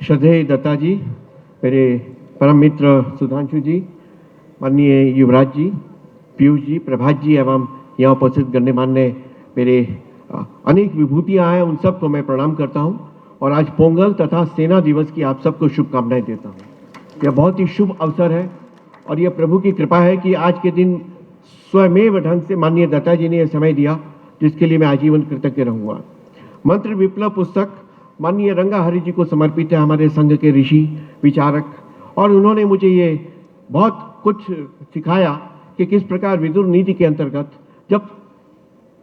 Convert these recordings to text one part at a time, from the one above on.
श्रद्धेय दत्ता जी, मेरे परम मित्र सुधांशु जी, माननीय युवराज जी, पीयूष जी, प्रभात जी एवं यहाँ उपस्थित गण्यमान्य मेरे अनेक विभूतियाँ हैं, उन सबको मैं प्रणाम करता हूँ और आज पोंगल तथा सेना दिवस की आप सबको शुभकामनाएं देता हूँ। यह बहुत ही शुभ अवसर है और यह प्रभु की कृपा है कि आज के दिन स्वयमेव ढंग से माननीय दत्ता जी ने यह समय दिया, जिसके लिए मैं आजीवन कृतज्ञ रहूँगा। मंत्र विप्लव पुस्तक माननीय रंगा हरि जी को समर्पित है, हमारे संघ के ऋषि विचारक, और उन्होंने मुझे ये बहुत कुछ सिखाया कि किस प्रकार विदुर नीति के अंतर्गत जब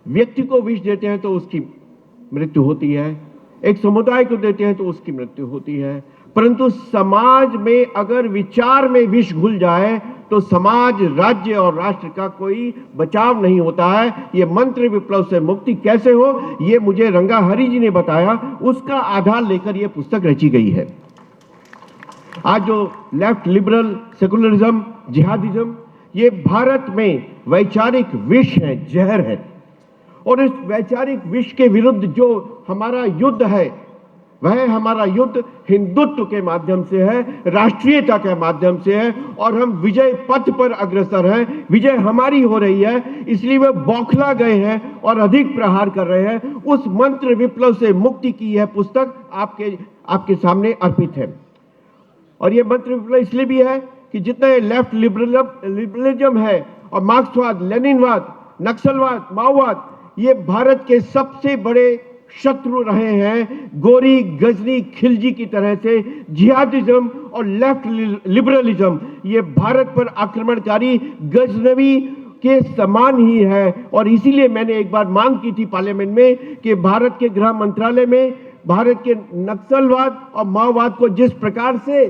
व्यक्ति को विष देते हैं तो उसकी मृत्यु होती है, एक समुदाय को देते हैं तो उसकी मृत्यु होती है, परंतु समाज में अगर विचार में विष घुल जाए तो समाज, राज्य और राष्ट्र का कोई बचाव नहीं होता है। ये मंत्र विप्लव से मुक्ति कैसे हो, ये मुझे रंगा हरि जी ने बताया, उसका आधार लेकर ये पुस्तक रची गई है। आज जो लेफ्ट लिबरल सेकुलरिज्म, जिहादिज्म, ये भारत में वैचारिक विष है, जहर है, और इस वैचारिक विष के विरुद्ध जो हमारा युद्ध है वह हमारा युद्ध हिंदुत्व के माध्यम से है, राष्ट्रीयता के माध्यम से है, और हम विजय पथ पर अग्रसर हैं। विजय हमारी हो रही है, इसलिए वे बौखला गए हैं और अधिक प्रहार कर रहे हैं। उस मंत्र विप्लव से मुक्ति की यह पुस्तक आपके सामने अर्पित है। और यह मंत्र विप्लव इसलिए भी है कि जितना लेफ्ट लिबरलिज्म है और मार्क्सवाद, लेनिनवाद, नक्सलवाद, माओवाद, ये भारत के सबसे बड़े शत्रु रहे हैं। गोरी, गजनी, खिलजी की तरह से जिहादिज्म और लेफ्ट लिबरलिज्म ये भारत पर आक्रमणकारी गजनवी के समान ही है। और इसीलिए मैंने एक बार मांग की थी पार्लियामेंट में कि भारत के गृह मंत्रालय में भारत के नक्सलवाद और माओवाद को जिस प्रकार से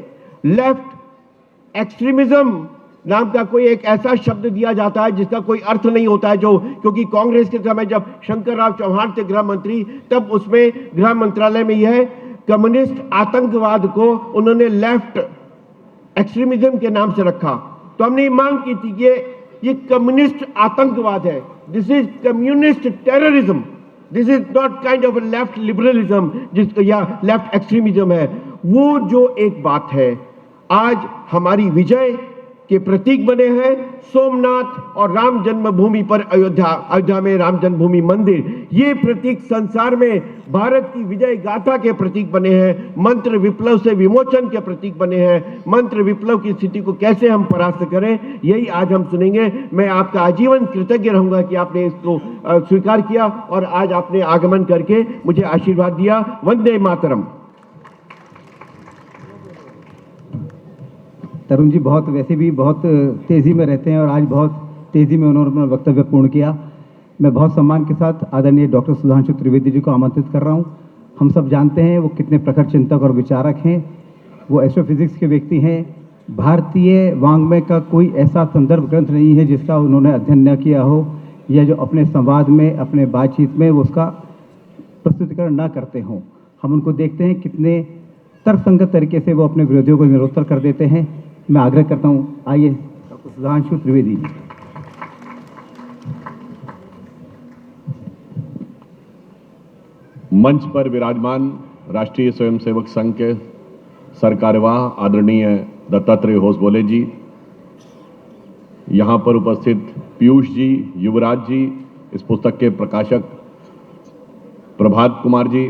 लेफ्ट एक्सट्रीमिज्म नाम का कोई एक ऐसा शब्द दिया जाता है जिसका कोई अर्थ नहीं होता है, जो क्योंकि कांग्रेस के समय जब शंकरराव चौहान थे गृह मंत्री, तब उसमें गृह मंत्रालय में यह कम्युनिस्ट आतंकवाद को उन्होंने लेफ्ट एक्सट्रीमिज्म के नाम से रखा। तो हमने ये मांग की थी कि ये कम्युनिस्ट आतंकवाद है, this is communist terrorism, this is not kind of left liberalism जिसको या लेफ्ट एक्सट्रीमिज्म है। वो जो एक बात है आज हमारी विजय के प्रतीक बने हैं। सोमनाथ और राम जन्मभूमि पर अयोध्या में राम जन्मभूमि मंदिर, ये प्रतीक संसार में भारत की विजय गाथा के प्रतीक बने हैं। मंत्र विप्लव से विमोचन के प्रतीक बने हैं। मंत्र विप्लव की स्थिति को कैसे हम परास्त करें, यही आज हम सुनेंगे। मैं आपका आजीवन कृतज्ञ रहूंगा कि आपने इसको स्वीकार किया और आज आपने आगमन करके मुझे आशीर्वाद दिया। वंदे मातरम। तरुण जी वैसे भी बहुत तेज़ी में रहते हैं और आज बहुत तेज़ी में उन्होंने अपना वक्तव्य पूर्ण किया। मैं बहुत सम्मान के साथ आदरणीय डॉक्टर सुधांशु त्रिवेदी जी को आमंत्रित कर रहा हूं। हम सब जानते हैं वो कितने प्रखर चिंतक और विचारक हैं। वो एस्ट्रोफिजिक्स के व्यक्ति हैं। भारतीय वाङ्मय का कोई ऐसा संदर्भ ग्रंथ नहीं है जिसका उन्होंने अध्ययन न किया हो, या जो अपने संवाद में, अपने बातचीत में वो उसका प्रस्तुतिकरण न करते हों। हम उनको देखते हैं कितने तर्कसंगत तरीके से वो अपने विरोधियों को निरुत्तर कर देते हैं। मैं आग्रह करता हूं, आइए डॉक्टर सुधांशु त्रिवेदी जी। मंच पर विराजमान राष्ट्रीय स्वयंसेवक संघ के सरकार्यवाह आदरणीय दत्तात्रेय होसबोले जी, यहां पर उपस्थित पीयूष जी, युवराज जी, इस पुस्तक के प्रकाशक प्रभात कुमार जी,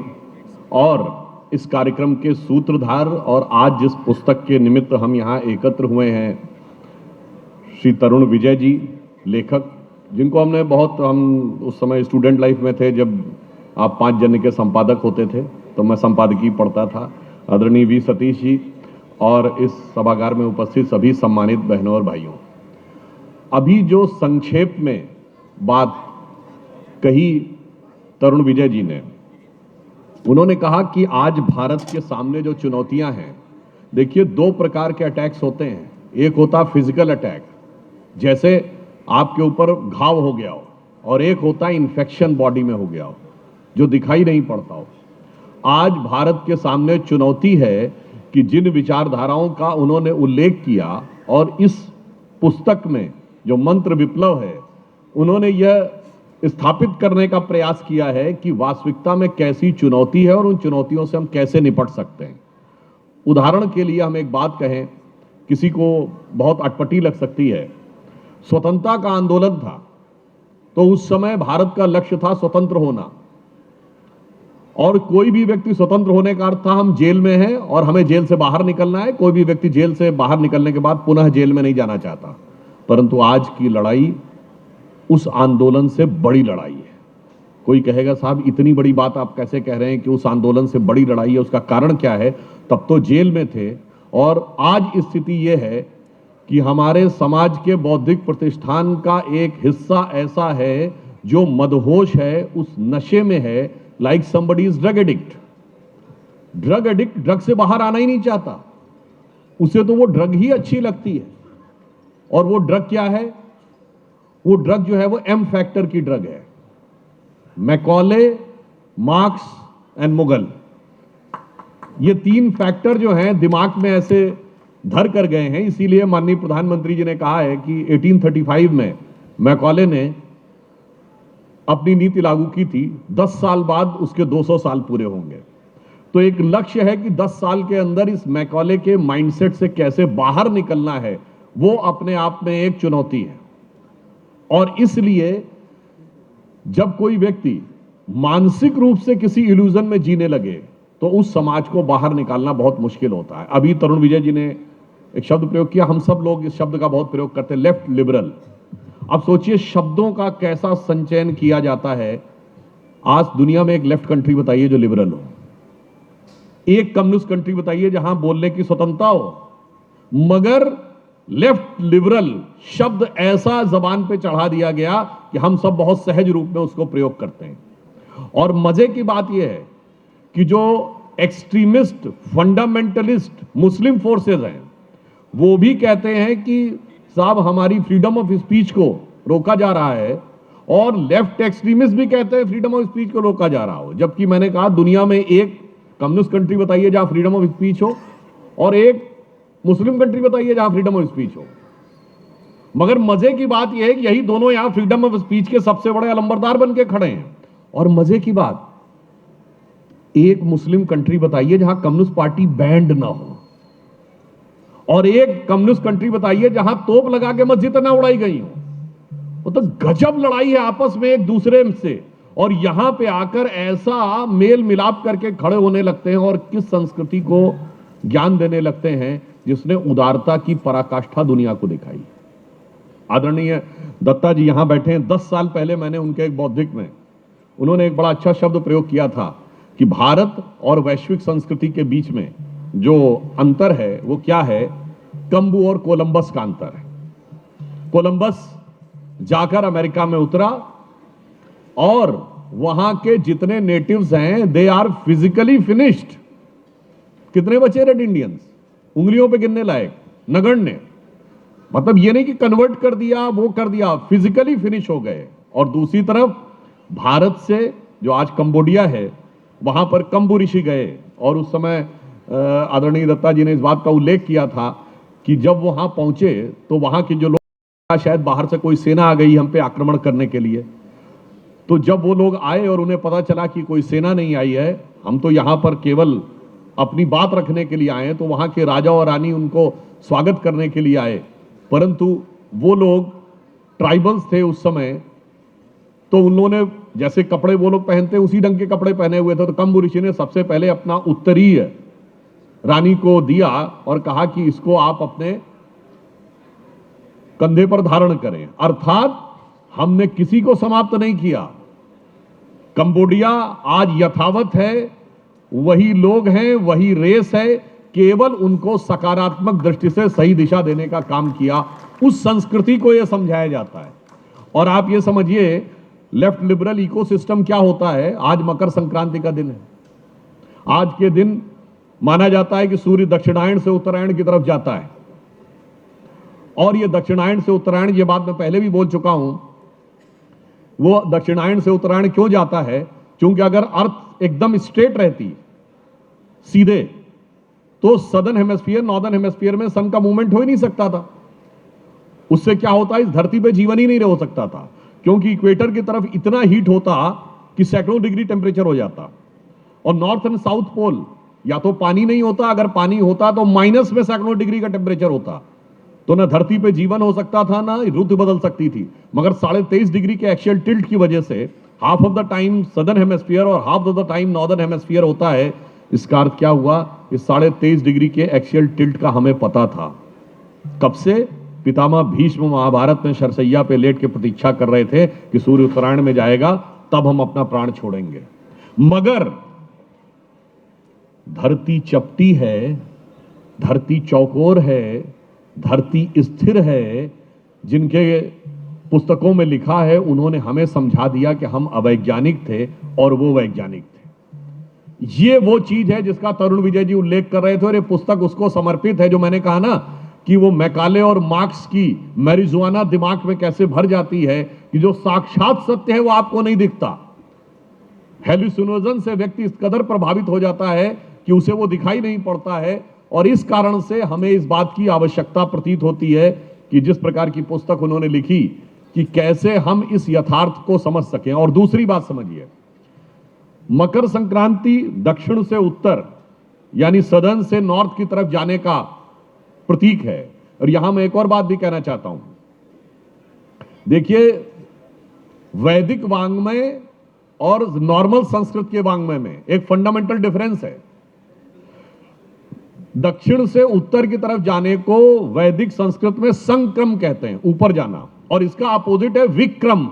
और इस कार्यक्रम के सूत्रधार और आज जिस पुस्तक के निमित्त हम यहाँ एकत्र हुए हैं, श्री तरुण विजय जी, लेखक, जिनको हम उस समय स्टूडेंट लाइफ में थे जब आप 5 जन के संपादक होते थे, तो मैं संपादकीय पढ़ता था। आदरणीय वी सतीश जी और इस सभागार में उपस्थित सभी सम्मानित बहनों और भाइयों, अभी जो संक्षेप में बात कही तरुण विजय जी ने, उन्होंने कहा कि आज भारत के सामने जो चुनौतियां हैं, देखिए 2 प्रकार के अटैक्स होते हैं। एक होता फिजिकल अटैक, जैसे आपके ऊपर घाव हो गया हो, और एक होता इन्फेक्शन बॉडी में हो गया हो जो दिखाई नहीं पड़ता हो। आज भारत के सामने चुनौती है कि जिन विचारधाराओं का उन्होंने उल्लेख किया और इस पुस्तक में जो मंत्र विप्लव है, उन्होंने यह स्थापित करने का प्रयास किया है कि वास्तविकता में कैसी चुनौती है और उन चुनौतियों से हम कैसे निपट सकते हैं। उदाहरण के लिए हम एक बात कहें, किसी को बहुत अटपटी लग सकती है, स्वतंत्रता का आंदोलन था तो उस समय भारत का लक्ष्य था स्वतंत्र होना, और कोई भी व्यक्ति स्वतंत्र होने का अर्थ था हम जेल में हैं और हमें जेल से बाहर निकलना है। कोई भी व्यक्ति जेल से बाहर निकलने के बाद पुनः जेल में नहीं जाना चाहता। परंतु आज की लड़ाई उस आंदोलन से बड़ी लड़ाई है। कोई कहेगा साहब इतनी बड़ी बात आप कैसे कह रहे हैं कि उस आंदोलन से बड़ी लड़ाई है, उसका कारण क्या है? तब तो जेल में थे, और आज स्थिति यह है कि हमारे समाज के बौद्धिक प्रतिष्ठान का एक हिस्सा ऐसा है जो मदहोश है, उस नशे में है, like somebody is drug addict. Drug addict drug से बाहर आना ही नहीं चाहता, उसे तो वो ड्रग ही अच्छी लगती है। और वो ड्रग क्या है? वो ड्रग जो है वो एम फैक्टर की ड्रग है। मैकॉले, मार्क्स एंड मुगल, ये तीन फैक्टर जो हैं दिमाग में ऐसे धर कर गए हैं। इसीलिए माननीय प्रधानमंत्री जी ने कहा है कि 1835 में मैकॉले ने अपनी नीति लागू की थी, 10 साल बाद उसके 200 साल पूरे होंगे। तो एक लक्ष्य है कि 10 साल के अंदर इस मैकॉले के माइंडसेट से कैसे बाहर निकलना है, वो अपने आप में एक चुनौती है। और इसलिए जब कोई व्यक्ति मानसिक रूप से किसी इल्यूजन में जीने लगे तो उस समाज को बाहर निकालना बहुत मुश्किल होता है। अभी तरुण विजय जी ने एक शब्द प्रयोग किया, हम सब लोग इस शब्द का बहुत प्रयोग करते हैं, लेफ्ट लिबरल। अब सोचिए शब्दों का कैसा संचयन किया जाता है। आज दुनिया में एक लेफ्ट कंट्री बताइए जो लिबरल हो, एक कम्युनिस्ट कंट्री बताइए जहां बोलने की स्वतंत्रता हो, मगर लेफ्ट लिबरल शब्द ऐसा जबान पे चढ़ा दिया गया कि हम सब बहुत सहज रूप में उसको प्रयोग करते हैं। और मजे की बात यह है कि जो एक्सट्रीमिस्ट फंडामेंटलिस्ट मुस्लिम फोर्सेस हैं वो भी कहते हैं कि साहब हमारी फ्रीडम ऑफ स्पीच को रोका जा रहा है, और लेफ्ट एक्सट्रीमिस्ट भी कहते हैं फ्रीडम ऑफ स्पीच को रोका जा रहा हो। जबकि मैंने कहा दुनिया में एक कम्युनिस्ट कंट्री बताइए जहां फ्रीडम ऑफ स्पीच हो, और एक मुस्लिम कंट्री बताइए जहां फ्रीडम ऑफ स्पीच हो। मगर मजे की बात यह है कि यही दोनों यहां फ्रीडम ऑफ स्पीच के सबसे बड़े अलंबरदार बन के खड़े हैं। और मजे की बात, एक मुस्लिम कंट्री बताइए जहां कम्युनिस्ट पार्टी बैंड ना हो, और एक कम्युनिस्ट कंट्री बताइए जहां तोप लगा के मस्जिद ना उड़ाई गई हो। वो तो गजब लड़ाई है आपस में एक दूसरे से, और यहां पे आकर ऐसा मेल मिलाप करके खड़े होने लगते हैं और किस संस्कृति को ज्ञान देने लगते हैं जिसने उदारता की पराकाष्ठा दुनिया को दिखाई। आदरणीय दत्ता जी यहां बैठे हैं, 10 साल पहले मैंने उनके एक बौद्धिक में उन्होंने एक बड़ा अच्छा शब्द प्रयोग किया था कि भारत और वैश्विक संस्कृति के बीच में जो अंतर है वो क्या है? कम्बू और कोलंबस का अंतर है। कोलंबस जाकर अमेरिका में उतरा और वहां के जितने नेटिव्स हैं दे आर फिजिकली फिनिश्ड। कितने बचे रेड इंडियंस? उंगलियों पे गिनने लायक, नगण्य। मतलब ये नहीं कि कन्वर्ट कर दिया, वो कर दिया, फिजिकली फिनिश हो गए। और दूसरी तरफ भारत से जो आज कंबोडिया है वहां पर कम्बू ऋषि गए, और उस समय आदरणीय दत्ता जी ने इस बात का उल्लेख किया था कि जब वहां पहुंचे तो वहां के जो लोग, शायद बाहर से कोई सेना आ गई हम पे आक्रमण करने के लिए। तो जब वो लोग आए और उन्हें पता चला कि कोई सेना नहीं आई है, हम तो यहां पर केवल अपनी बात रखने के लिए आए हैं, तो वहां के राजा और रानी उनको स्वागत करने के लिए आए। परंतु वो लोग ट्राइबल्स थे उस समय, तो उन्होंने जैसे कपड़े वो लोग पहनते उसी ढंग के कपड़े पहने हुए थे। तो कम्बू ऋषि ने सबसे पहले अपना उत्तरीय रानी को दिया और कहा कि इसको आप अपने कंधे पर धारण करें। अर्थात हमने किसी को समाप्त नहीं किया। कंबोडिया आज यथावत है, वही लोग हैं, वही रेस है, केवल उनको सकारात्मक दृष्टि से सही दिशा देने का काम किया। उस संस्कृति को यह समझाया जाता है। और आप ये समझिए लेफ्ट लिबरल इकोसिस्टम क्या होता है। आज मकर संक्रांति का दिन है। आज के दिन माना जाता है कि सूर्य दक्षिणायन से उत्तरायण की तरफ जाता है, और ये दक्षिणायन से उत्तरायण, ये बात मैं पहले भी बोल चुका हूं, वो दक्षिणायन से उत्तरायण क्यों जाता है? क्योंकि अगर अर्थ एकदम स्ट्रेट रहती सीधे तो सदर्न हेमिस्फीयर नॉर्दर्न हेमिस्फीयर में सन का मूवमेंट हो ही नहीं सकता था। उससे क्या होता, इस धरती पे जीवन ही नहीं हो सकता था, क्योंकि इक्वेटर की तरफ इतना हीट होता कि सैकड़ों डिग्री टेम्परेचर हो जाता। और नॉर्थ एंड साउथ पोल या तो पानी नहीं होता, अगर पानी होता तो माइनस में सैकड़ों डिग्री का टेम्परेचर होता, तो ना धरती पे जीवन हो सकता था, ना ऋतु बदल सकती थी। मगर 23.5 डिग्री के एक्सियल टिल्ट की वजह से half of the time southern hemisphere और half of the time northern hemisphere होता है। इसका अर्थ क्या हुआ? इस 23.5 डिग्री के एक्सियल टिल्ट का हमें पता था। कब से? पितामह भीष्म महाभारत में शरसैया पे लेट के प्रतीक्षा कर रहे थे कि सूर्य उत्तरायण में जाएगा तब हम अपना प्राण छोड़ेंगे। मगर धरती चपटी है, धरती चौकोर है, धरती स्थिर है। जिनके पुस्तकों में लिखा है उन्होंने हमें समझा दिया कि हम अवैज्ञानिक थे और वो वैज्ञानिक थे। ये वो चीज है जिसका तरुण विजय जी उल्लेख कर रहे थे और ये पुस्तक उसको समर्पित है, जो मैंने कहा ना कि वो मैकाले और मार्क्स की मैरिजुआना दिमाग में कैसे भर जाती है कि जो साक्षात सत्य है वो आपको नहीं दिखता। हेलुसिनोजन से व्यक्ति इस कदर प्रभावित हो जाता है कि उसे वो दिखाई नहीं पड़ता है, और इस कारण से हमें इस बात की आवश्यकता प्रतीत होती है कि जिस प्रकार की पुस्तक उन्होंने लिखी कि कैसे हम इस यथार्थ को समझ सकें। और दूसरी बात समझिए, मकर संक्रांति दक्षिण से उत्तर यानी सदर्न से नॉर्थ की तरफ जाने का प्रतीक है। और यहां मैं एक और बात भी कहना चाहता हूं। देखिए, वैदिक वांग्मय और नॉर्मल संस्कृत के वांग्मय में एक फंडामेंटल डिफरेंस है। दक्षिण से उत्तर की तरफ जाने को वैदिक संस्कृत में संक्रम कहते हैं, ऊपर जाना, और इसका अपोजिट है विक्रम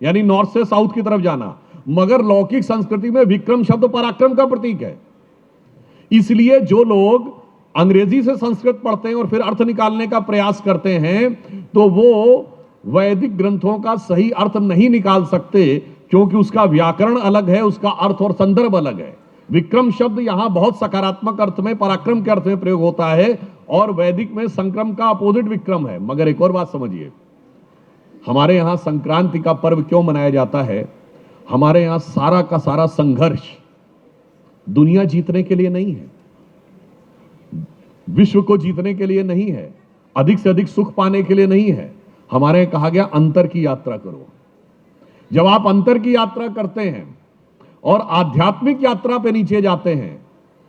यानी नॉर्थ से साउथ की तरफ जाना। मगर लौकिक संस्कृति में विक्रम शब्द पराक्रम का प्रतीक है। इसलिए जो लोग अंग्रेजी से संस्कृत पढ़ते हैं और फिर अर्थ निकालने का प्रयास करते हैं तो वो वैदिक ग्रंथों का सही अर्थ नहीं निकाल सकते, क्योंकि उसका व्याकरण अलग है, उसका अर्थ और संदर्भ अलग है। विक्रम शब्द यहां बहुत सकारात्मक अर्थ में, पराक्रम के अर्थ में प्रयोग होता है, और वैदिक में संक्रम का अपोजिट विक्रम है। मगर एक और बात समझिए, हमारे यहां संक्रांति का पर्व क्यों मनाया जाता है? हमारे यहां सारा का सारा संघर्ष दुनिया जीतने के लिए नहीं है, विश्व को जीतने के लिए नहीं है, अधिक से अधिक सुख पाने के लिए नहीं है। हमारे यहां कहा गया अंतर की यात्रा करो। जब आप अंतर की यात्रा करते हैं और आध्यात्मिक यात्रा पे नीचे जाते हैं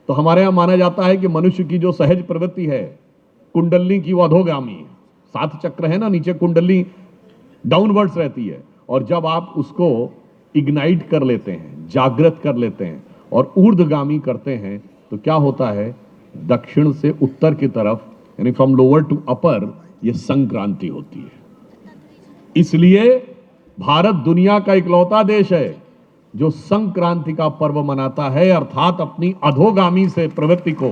तो हमारे यहां माना जाता है कि मनुष्य की जो सहज प्रवृत्ति है कुंडली की वो अधोगामी है। 7 चक्र है ना, नीचे कुंडली डाउनवर्ड्स रहती है, और जब आप उसको इग्नाइट कर लेते हैं, जागृत कर लेते हैं और ऊर्ध्वगामी करते हैं तो क्या होता है? दक्षिण से उत्तर की तरफ यानी फ्रॉम लोअर टू अपर ये संक्रांति होती है। इसलिए भारत दुनिया का इकलौता देश है जो संक्रांति का पर्व मनाता है, अर्थात अपनी अधोगामी से प्रवृत्ति को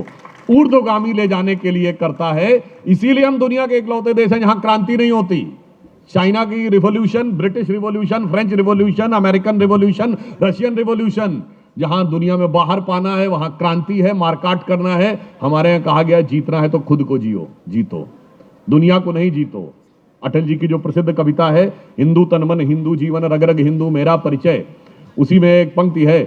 ऊर्ध्वगामी ले जाने के लिए करता है। इसीलिए हम दुनिया के इकलौते देश हैं जहां क्रांति नहीं होती। चाइना की revolution, British revolution, French revolution, American revolution, Russian revolution, जहां दुनिया में बाहर पाना है वहां क्रांति है, मारकाट करना है। हमारे यहां कहा गया जीतना है तो खुद को जीतो, दुनिया को नहीं जीतो। अटल जी की जो प्रसिद्ध कविता है, हिंदू तन मन हिंदू जीवन रग रग हिंदू मेरा परिचय, उसी में एक पंक्ति है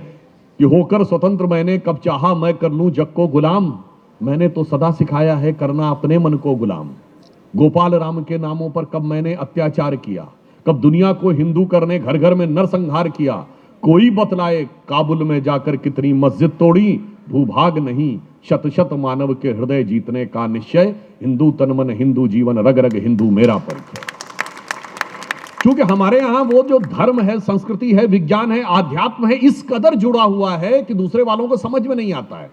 कि होकर स्वतंत्र मैंने कब चाहा मैं कर लूं जग को गुलाम, मैंने तो सदा सिखाया है करना अपने मन को गुलाम। गोपाल राम के नामों पर कब मैंने अत्याचार किया, कब दुनिया को हिंदू करने घर घर में नरसंहार किया, कोई बतलाए काबुल में जाकर कितनी मस्जिद तोड़ी, भूभाग नहीं शत शत मानव के हृदय जीतने का निश्चय, हिंदू तन मन हिंदू जीवन रग रग हिंदू मेरा परिचय। क्योंकि हमारे यहां वो जो धर्म है, संस्कृति है, विज्ञान है, आध्यात्म है, इस कदर जुड़ा हुआ है कि दूसरे वालों को समझ में नहीं आता है।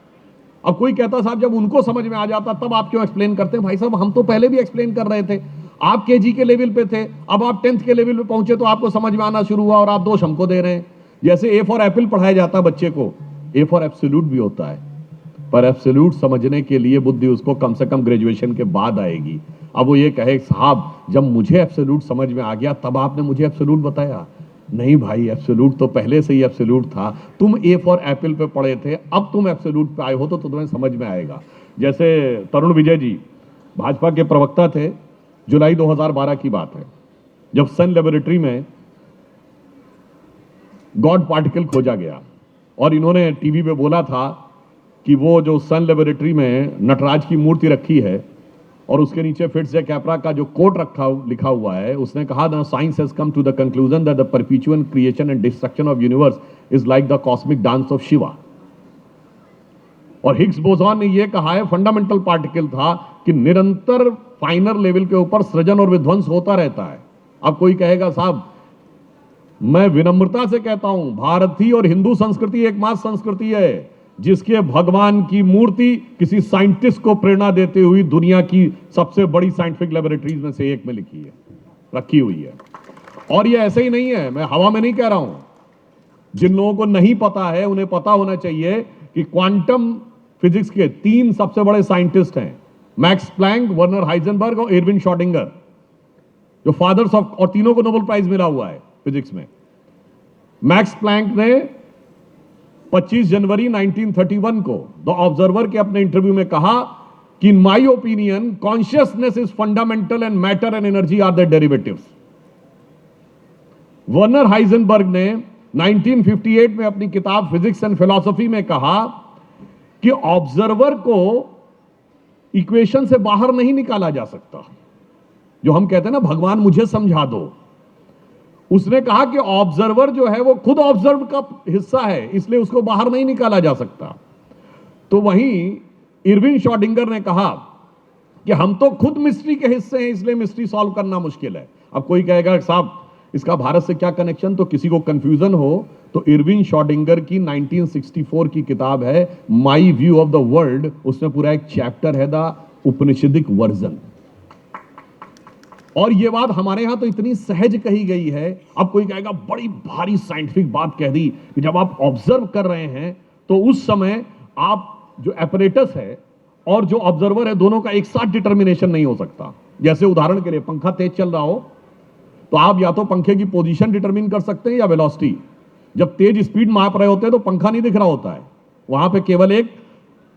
अब कोई कहता साहब जब उनको समझ में आ जाता तब आप क्यों एक्सप्लेन करते हैं? भाई साहब हम तो पहले भी एक्सप्लेन कर रहे थे, आप केजी के लेवल पे थे, अब आप 10th के लेवल पे पहुंचे तो आपको समझ में आना शुरू हुआ और आप दोष हमको दे रहे हैं। जैसे ए फॉर एप्पल पढ़ाया जाता बच्चे को, ए फॉर एब्सोल्यूट भी होता है, पर एब्सोल्यूट समझने के लिए बुद्धि उसको कम से कम ग्रेजुएशन के बाद आएगी। अब वो ये कहे साहब जब मुझे एब्सोल्यूट समझ में आ गया तब आपने मुझे एब्सोल्यूट बताया। नहीं भाई, एब्सोल्यूट तो पहले से ही एब्सोल्यूट था, तुम ए फॉर एप्पल पे पढ़े थे, अब तुम एब्सोल्यूट पे आए हो तो तुम्हें समझ में आएगा। जैसे तरुण विजय जी भाजपा के प्रवक्ता थे, जुलाई 2012 की बात है, जब सन लेबोरेटरी में गॉड पार्टिकल खोजा गया और इन्होंने टीवी पे बोला था कि वो जो सन लेबोरेटरी में नटराज की मूर्ति रखी है और उसके नीचे फिट्स ए कैपरा का जो कोट लिखा हुआ है, उसने कहा the science has come to the conclusion that the perpetual creation and destruction of universe is like the cosmic dance of Shiva. और हिग्स बोसॉन ने यह कहा है, फंडामेंटल पार्टिकल था कि निरंतर फाइनर लेवल के ऊपर सृजन और विध्वंस होता रहता है। अब कोई कहेगा साहब, मैं विनम्रता से कहता हूं, भारतीय और हिंदू संस्कृति एकमात्र संस्कृति है जिसके भगवान की मूर्ति किसी साइंटिस्ट को प्रेरणा देते हुए दुनिया की सबसे बड़ी साइंटिफिक लेबोरेटरीज में से एक में लिखी है, रखी हुई है। और ये ऐसे ही नहीं है, मैं हवा में नहीं कह रहा हूं। जिन लोगों को नहीं पता है उन्हें पता होना चाहिए कि क्वांटम फिजिक्स के 3 सबसे बड़े साइंटिस्ट हैं, मैक्स प्लैंक, वर्नर हाइजेनबर्ग और एरविन श्रोडिंगर, जो फादर्स ऑफ, और तीनों को नोबेल प्राइज मिला हुआ है फिजिक्स में। मैक्स प्लैंक ने 25 जनवरी 1931 को द ऑब्जर्वर के अपने इंटरव्यू में कहा कि in my opinion consciousness is fundamental and matter and energy are the derivatives. Werner Heisenberg ने 1958 में अपनी किताब फिजिक्स एंड फिलॉसफी में कहा कि ऑब्जर्वर को इक्वेशन से बाहर नहीं निकाला जा सकता। जो हम कहते हैं ना, भगवान मुझे समझा दो, उसने कहा कि ऑब्जर्वर जो है वो खुद ऑब्जर्व का हिस्सा है, इसलिए उसको बाहर नहीं निकाला जा सकता। तो वहीं इरविन श्रोडिंगर ने कहा कि हम तो खुद मिस्ट्री के हिस्से हैं, इसलिए मिस्ट्री सॉल्व करना मुश्किल है। अब कोई कहेगा साहब इसका भारत से क्या कनेक्शन, तो किसी को कंफ्यूजन हो तो इरविन श्रोडिंगर की 1964 की किताब है my view of the world, उसमें पूरा एक चैप्टर है द उपनिषदिक वर्जन। और यह बात हमारे यहां तो इतनी सहज कही गई है। अब कोई कहेगा बड़ी भारी साइंटिफिक बात कह दी कि जब आप ऑब्जर्व कर रहे हैं तो उस समय आप जो एपरेटस है और जो ऑब्जर्वर है दोनों का एक साथ डिटर्मिनेशन नहीं हो सकता। जैसे उदाहरण के लिए पंखा तेज चल रहा हो तो आप या तो पंखे की पोजीशन डिटरमिन कर सकते हैं या वेलोसिटी। जब तेज स्पीड माप रहे होते हैं तो पंखा नहीं दिख रहा होता है, वहां पे केवल एक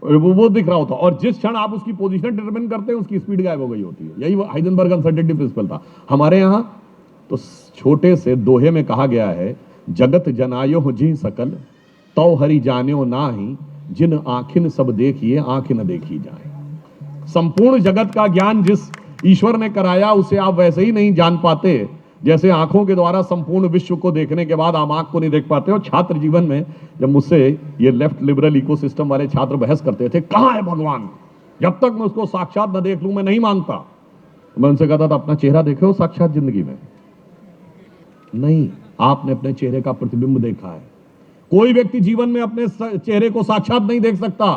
वो दिख रहा होता है, और जिस क्षण आप उसकी पोजीशन डिटरमिन करते हैं उसकी स्पीड गायब हो गई होती है। यही हाइजेनबर्ग अनसर्टेनिटी प्रिंसिपल था। हमारे यहां तो छोटे से दोहे में कहा गया है, जगत जनायो जी सकल तौ हरि जान्यो नाही, जिन आंखिन सब देखिए आंख न देखी जाए। संपूर्ण जगत का ज्ञान जिस ईश्वर ने कराया उसे आप वैसे ही नहीं जान पाते जैसे आंखों के द्वारा संपूर्ण विश्व को देखने के बाद आप आंख को नहीं देख पाते हो। छात्र जीवन में जब मुझसे ये लेफ्ट लिबरल इकोसिस्टम वाले छात्र बहस करते थे, कहां है भगवान, जब तक मैं उसको साक्षात न देख लूं मैं नहीं मानता। तो मैं उनसे कहता था अपना चेहरा देखे हो साक्षात जिंदगी में? नहीं, आपने अपने चेहरे का प्रतिबिंब देखा है। कोई व्यक्ति जीवन में अपने चेहरे को साक्षात नहीं देख सकता,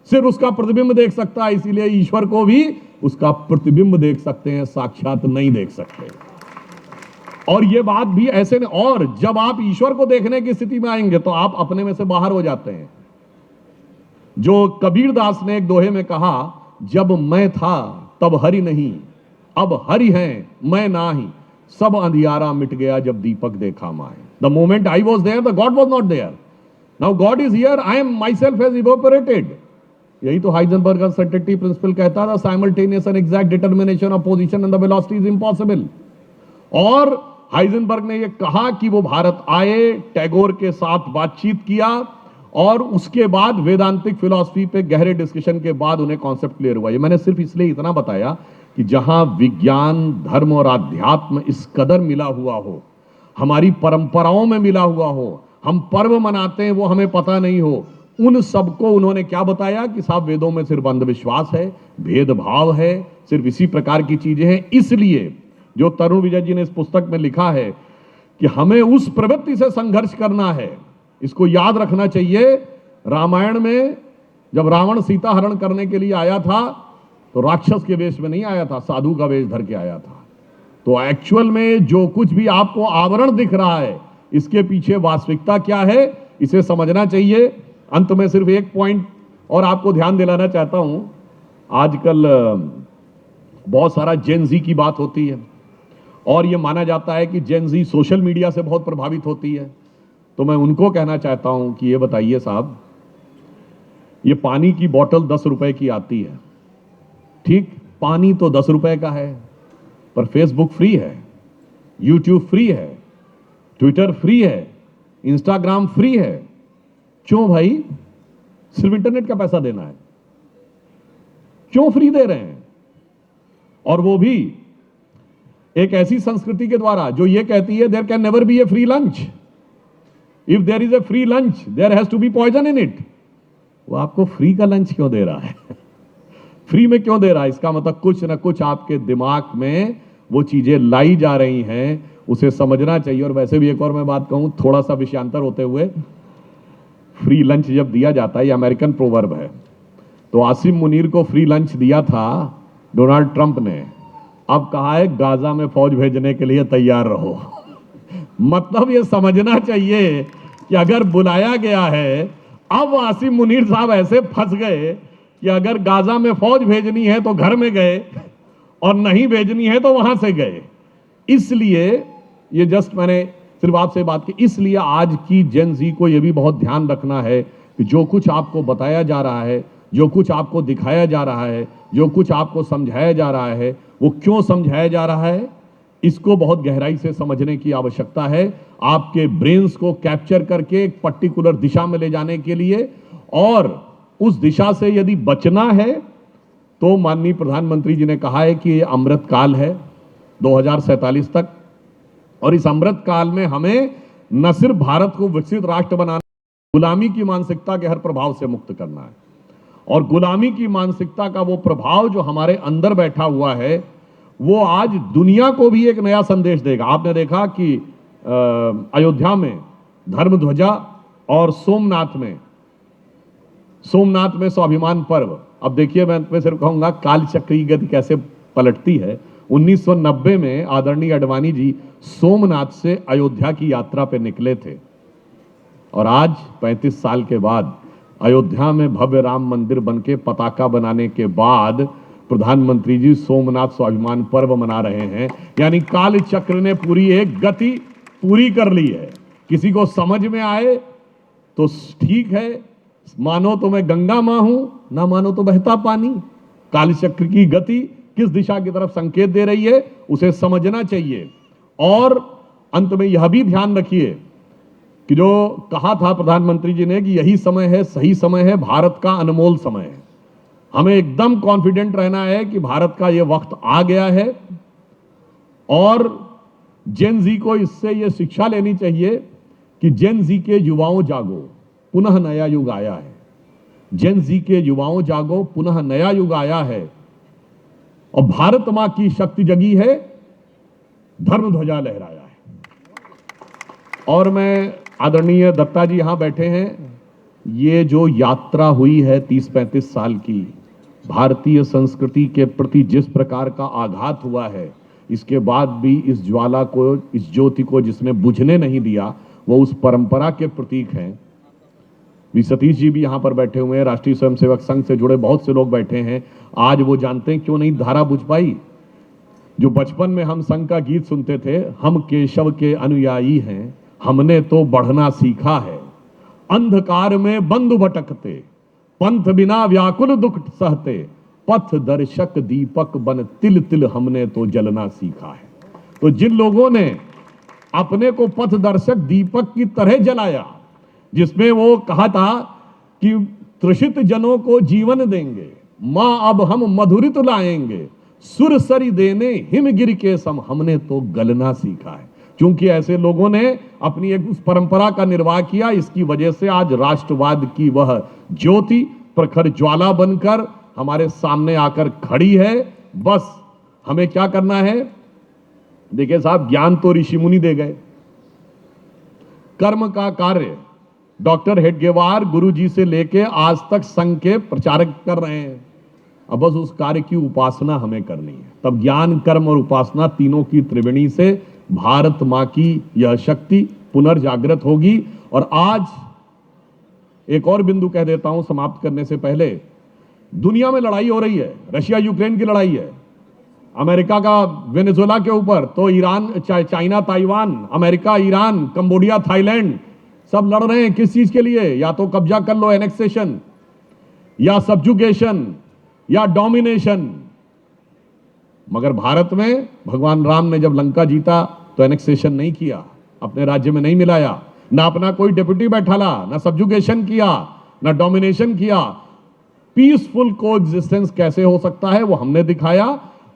सिर्फ उसका प्रतिबिंब देख सकता है। इसीलिए ईश्वर को भी उसका प्रतिबिंब देख सकते हैं, साक्षात नहीं देख सकते। और यह बात भी ऐसे नहीं, और जब आप ईश्वर को देखने की स्थिति में आएंगे तो आप अपने में से बाहर हो जाते हैं। जो कबीर दास ने एक दोहे में कहा, जब मैं था तब हरि नहीं, अब हरि हैं मैं नाही, सब अंधियारा मिट गया जब दीपक देखा माए। The moment I was there the God was not there, now God is here, I am my self has evaporated. यही तो हाइजेनबर्ग अनसर्टेनिटी प्रिंसिपल कहता था, simultaneous and exact determination of position and the velocity is impossible. और Heisenberg ने यह कहा कि वो भारत आए, टैगोर के साथ बातचीत किया और उसके बाद वेदांतिक फिलॉसफी पे गहरे डिस्कशन के बाद उन्हें कॉन्सेप्ट क्लियर हुआ। ये मैंने सिर्फ इसलिए इतना बताया कि जहां विज्ञान, धर्म और आध्यात्म इस कदर मिला हुआ हो, हमारी परंपराओं में मिला हुआ हो, हम पर्व मनाते हैं वो हमें पता नहीं हो, उन सबको उन्होंने क्या बताया कि साहब वेदों में सिर्फ अंधविश्वास है, भेदभाव है, सिर्फ इसी प्रकार की चीजें हैं। इसलिए जो तरुण विजय जी ने इस पुस्तक में लिखा है कि हमें उस प्रवृत्ति से संघर्ष करना है। इसको याद रखना चाहिए, रामायण में जब रावण सीता हरण करने के लिए आया था तो राक्षस के वेश में नहीं आया था, साधु का वेश धर के आया था। तो एक्चुअल में जो कुछ भी आपको आवरण दिख रहा है इसके पीछे वास्तविकता क्या है, इसे समझना चाहिए। अंत में सिर्फ एक पॉइंट और आपको ध्यान दिलाना चाहता हूं। आजकल बहुत सारा जेन जी की बात होती है और यह माना जाता है कि जेन जी सोशल मीडिया से बहुत प्रभावित होती है। तो मैं उनको कहना चाहता हूं कि ये बताइए साहब, ये पानी की बोतल 10 रुपए की आती है, ठीक, पानी तो 10 रुपए का है, पर फेसबुक फ्री है, यूट्यूब फ्री है, ट्विटर फ्री है, इंस्टाग्राम फ्री है। क्यों भाई? सिर्फ इंटरनेट का पैसा देना है, क्यों फ्री दे रहे हैं? और वो भी एक ऐसी संस्कृति के द्वारा जो ये कहती है there can never be a free lunch, if there is a free lunch there has to be poison in it. वो आपको फ्री का लंच क्यों दे रहा है? फ्री में क्यों दे रहा है? इसका मतलब कुछ ना कुछ आपके दिमाग में वो चीजें लाई जा रही हैं, उसे समझना चाहिए। और वैसे भी एक और मैं बात कहूं, थोड़ा सा विषयांतर होते हुए, फ्री लंच जब दिया जाता है, ये अमेरिकन प्रोवर्ब है, तो आसिम मुनीर को फ्री लंच दिया था डोनाल्ड ट्रंप ने, अब कहा है गाजा में फौज भेजने के लिए तैयार रहो। मतलब ये समझना चाहिए कि अगर बुलाया गया है, अब आसिम मुनीर साहब ऐसे फंस गए कि अगर गाजा में फौज भेजनी है तो घर में गए, और नहीं भेजनी है तो वहां से गए। इसलिए ये जस्ट मैंने सिर्फ आपसे बात की, इसलिए आज की जेन जी को यह भी बहुत ध्यान रखना है कि जो कुछ आपको बताया जा रहा है, जो कुछ आपको दिखाया जा रहा है, जो कुछ आपको समझाया जा रहा है, वो क्यों समझाया जा रहा है, इसको बहुत गहराई से समझने की आवश्यकता है। आपके ब्रेन्स को कैप्चर करके एक पर्टिकुलर दिशा में ले जाने के लिए, और उस दिशा से यदि बचना है तो माननीय प्रधानमंत्री जी ने कहा है कि ये अमृत काल है 2047 तक, और इस अमृत काल में हमें न सिर्फ भारत को विकसित राष्ट्र बनाना, गुलामी की मानसिकता के हर प्रभाव से मुक्त करना है। और गुलामी की मानसिकता का वो प्रभाव जो हमारे अंदर बैठा हुआ है, वो आज दुनिया को भी एक नया संदेश देगा। आपने देखा कि अयोध्या में धर्म ध्वजा और सोमनाथ में स्वाभिमान पर्व। अब देखिए, मैं सिर्फ कहूंगा काल चक्र की गति कैसे पलटती है। 1990 में आदरणीय अडवाणी जी सोमनाथ से अयोध्या की यात्रा पे निकले थे, और आज 35 साल के बाद अयोध्या में भव्य राम मंदिर बनके पताका बनाने के बाद प्रधानमंत्री जी सोमनाथ स्वाभिमान पर्व मना रहे हैं। यानी काल चक्र ने पूरी एक गति पूरी कर ली है। किसी को समझ में आए तो ठीक है, मानो तो मैं गंगा मां हूं, ना मानो तो बहता पानी। काल चक्र की गति किस दिशा की तरफ संकेत दे रही है, उसे समझना चाहिए। और अंत में यह भी ध्यान रखिए कि जो कहा था प्रधानमंत्री जी ने कि यही समय है, सही समय है, भारत का अनमोल समय है। हमें एकदम कॉन्फिडेंट रहना है कि भारत का यह वक्त आ गया है, और जेन जी को इससे यह शिक्षा लेनी चाहिए कि जेन जी के युवाओं जागो, पुनः नया युग आया है। जेन जी के युवाओं जागो, पुनः नया युग आया है, और भारत मां की शक्ति जगी है, धर्म ध्वजा लहराया है। और मैं, आदरणीय दत्ता जी यहां बैठे हैं, ये जो यात्रा हुई है 30-35 साल की, भारतीय संस्कृति के प्रति जिस प्रकार का आघात हुआ है, इसके बाद भी इस ज्वाला को, इस ज्योति को जिसने बुझने नहीं दिया, वो उस परंपरा के प्रतीक हैं। वी सतीश जी भी यहां पर बैठे हुए हैं, राष्ट्रीय स्वयंसेवक संघ से जुड़े बहुत से लोग बैठे हैं। आज वो जानते हैं क्यों नहीं धारा बुझ पाई। जो बचपन में हम संघ का गीत सुनते थे, हम केशव के अनुयायी हैं, हमने तो बढ़ना सीखा है, अंधकार में बंधु भटकते, पंथ बिना व्याकुल दुख सहते, पथ दर्शक दीपक बन तिल तिल हमने तो जलना सीखा है। तो जिन लोगों ने अपने को पथ दर्शक दीपक की तरह जलाया, जिसमें वो कहा था कि तृषित जनों को जीवन देंगे, मां अब हम मधुरित लाएंगे, सुर सरी देने हिमगिर के सम, हमने तो गलना सीखा है। क्योंकि ऐसे लोगों ने अपनी एक उस परंपरा का निर्वाह किया, इसकी वजह से आज राष्ट्रवाद की वह ज्योति प्रखर ज्वाला बनकर हमारे सामने आकर खड़ी है। बस हमें क्या करना है? देखिए साहब, ज्ञान तो ऋषि मुनि दे गए, कर्म का कार्य डॉक्टर हेडगेवार गुरु जी से लेके आज तक संघ के प्रचारक कर रहे हैं। अब बस उस कार्य की उपासना हमें करनी है। तब ज्ञान, कर्म और उपासना तीनों की त्रिवेणी से भारत मां की यह शक्ति पुनर्जागृत होगी। और आज एक और बिंदु कह देता हूं समाप्त करने से पहले, दुनिया में लड़ाई हो रही है, रशिया यूक्रेन की लड़ाई है, अमेरिका का वेनेजुएला के ऊपर, तो Iran, China Taiwan, America Iran, Cambodia Thailand, सब लड़ रहे हैं। किस चीज के लिए? या तो कब्जा कर लो, एनेक्सेशन, या सब्जुगेशन, या डोमिनेशन। मगर भारत में भगवान राम ने जब लंका जीता तो एनेक्सेशन नहीं किया, अपने राज्य में नहीं मिलाया, ना अपना कोई डेप्यूटी बैठाला, ना सब्जुगेशन किया, ना डोमिनेशन किया। पीसफुल कोएग्जिस्टेंस कैसे हो सकता है वो हमने दिखाया।